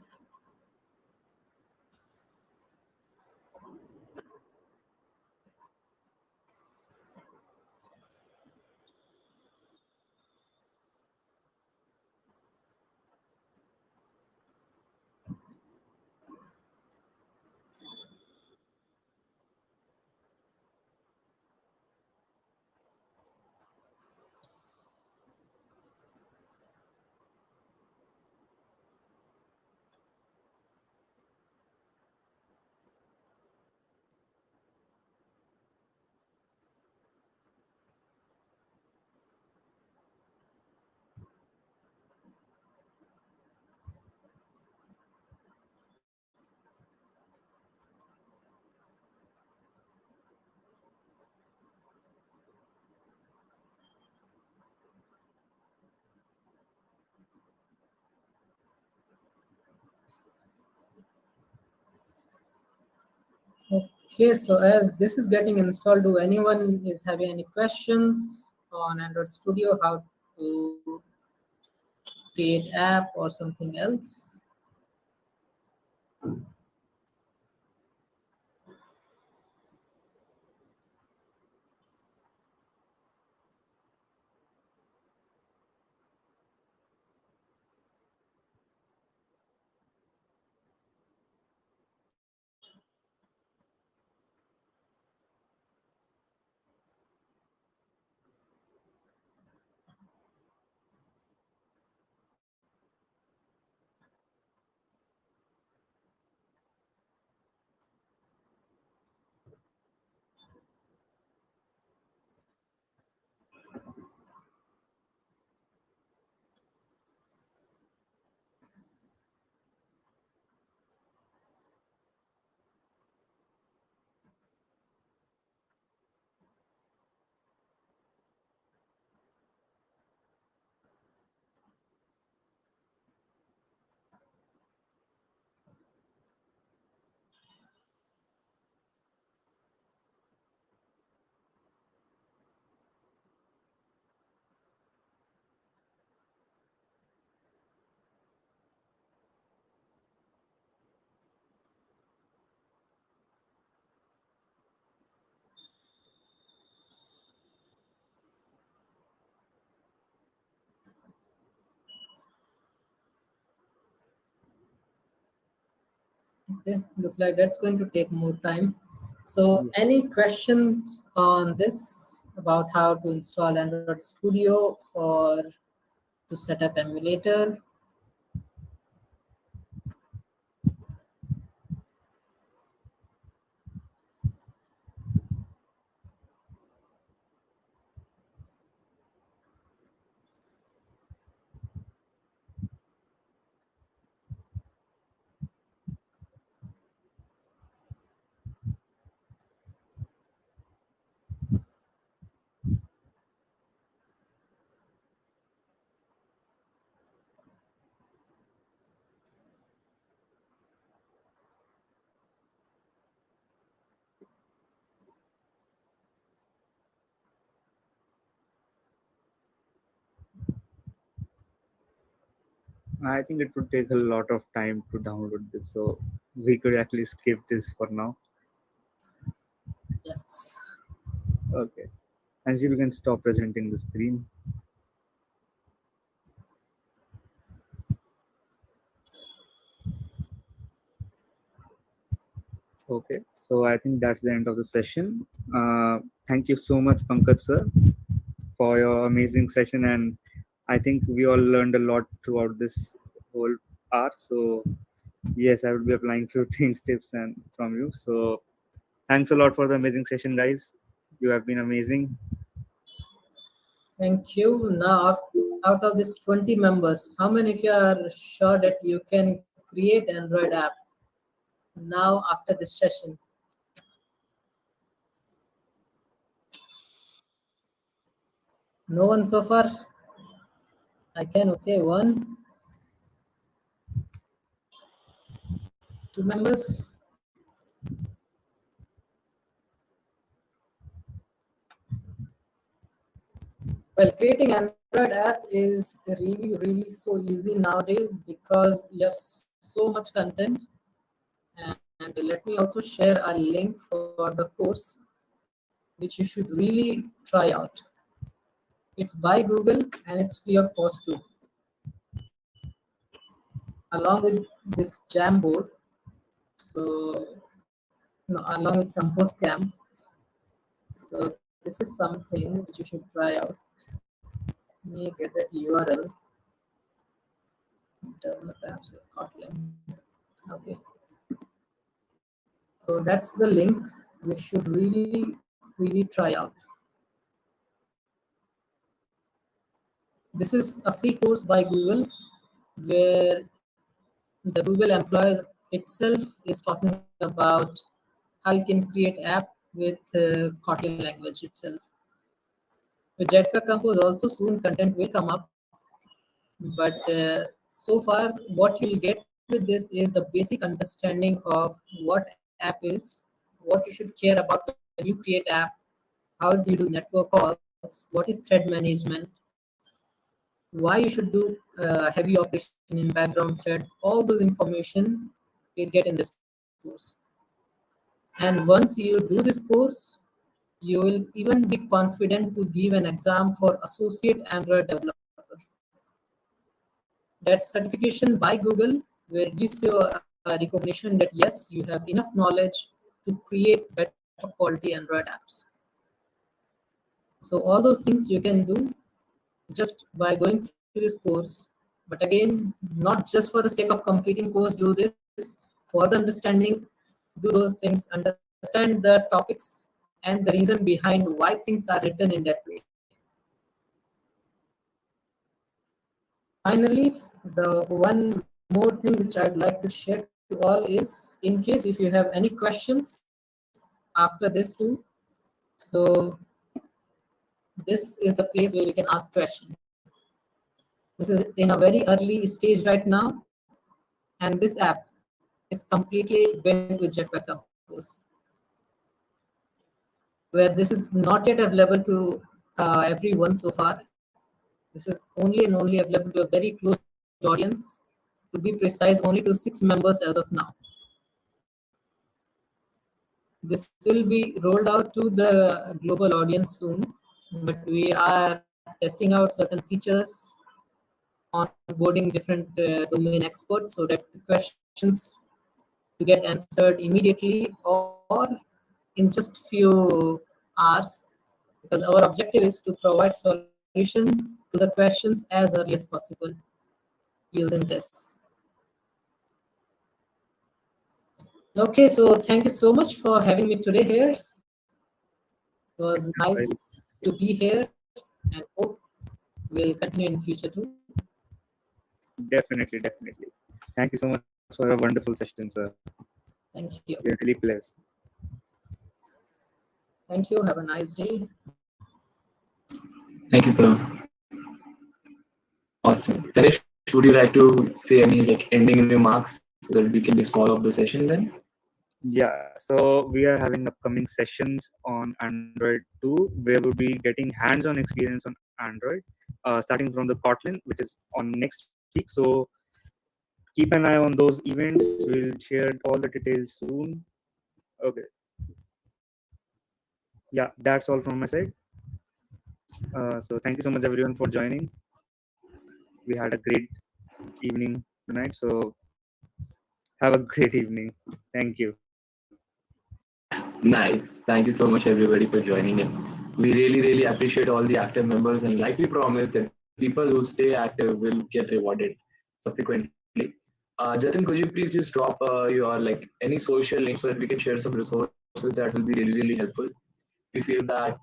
Okay, so as this is getting installed, do anyone is having any questions on Android Studio, how to create app or something else? Okay, look like that's going to take more time. So any questions on this about how to install Android Studio or to set up emulator? I think it would take a lot of time to download this, so we could actually skip this for now. Yes. Okay. And we can stop presenting the screen. Okay, so I think that's the end of the session. Thank you so much, Pankaj sir, for your amazing session, and I think we all learned a lot throughout this whole hour. So yes, I will be applying few things, tips, and from you. So thanks a lot for the amazing session, guys. You have been amazing. Thank you. Now, out of these 20 members, how many of you are sure that you can create Android app now after this session? No one so far? I can, okay, 1, 2 members. Well, creating Android app is really, really so easy nowadays because you have so much content. And let me also share a link for the course, which you should really try out. It's by Google and it's free of cost too. Along with this Jamboard, so no, along with Compose Camp. So this is something which you should try out. Let me get that URL. Develop apps with Kotlin. Okay. So that's the link we should really, really try out. This is a free course by Google where the Google employee itself is talking about how you can create app with Kotlin language itself. With Jetpack Compose also soon content will come up, but so far what you'll get with this is the basic understanding of what app is, what you should care about when you create app, how do you do network calls, what is thread management, why you should do heavy operation in background thread. All those information you'll get in this course. And once you do this course, you will even be confident to give an exam for associate Android developer. That's certification by Google, where it gives you a recognition that yes, you have enough knowledge to create better quality Android apps. So all those things you can do just by going through this course. But again, not just for the sake of completing course, do this for the understanding, do those things, understand the topics and the reason behind why things are written in that way. Finally, the one more thing which I'd like to share to all is, in case if you have any questions after this too, so this is the place where you can ask questions. This is in a very early stage right now, and this app is completely built with Jetpack Compose, where this is not yet available to everyone so far. This is only and only available to a very closed audience, to be precise, only to 6 members as of now. This will be rolled out to the global audience soon, but we are testing out certain features, onboarding different domain experts so that the questions to get answered immediately or in just few hours, because our objective is to provide solution to the questions as early as possible using this. Okay, so thank you so much for having me today here. It was nice to be here and hope we'll continue in future too. Definitely. Thank you so much for a wonderful session, sir. Thank you. We are really blessed. Thank you. Have a nice day. Thank you, sir. Awesome. Ganesh, would you like to say any ending remarks so that we can just call off the session then? Yeah, so we are having upcoming sessions on Android 2 where we'll be getting hands-on experience on Android, starting from the Kotlin, which is on next week. So keep an eye on those events. We'll share all the details soon. Okay. Yeah, that's all from my side. So thank you so much everyone for joining. We had a great evening tonight. So have a great evening. Thank you. Nice. Thank you so much, everybody, for joining in. We really appreciate all the active members, and like we promised, that people who stay active will get rewarded subsequently. Jatin, could you please just drop your any social links so that we can share some resources that will be really helpful. We feel that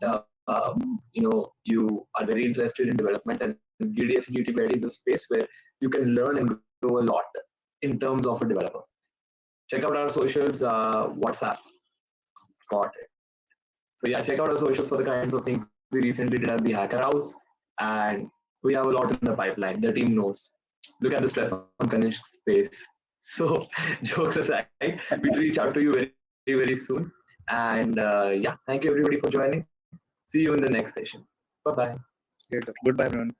you are very interested in development, and GDS and GTPD is a space where you can learn and grow a lot in terms of a developer. Check out our socials, WhatsApp. Got it. So yeah, check out our socials for the kinds of things we recently did at the Hacker House. and we have a lot in the pipeline. The team knows. Look at the stress on Kanishk's face. So, jokes aside, we'll reach out to you very, very soon. And yeah, thank you everybody for joining. See you in the next session. Bye bye. Goodbye, everyone.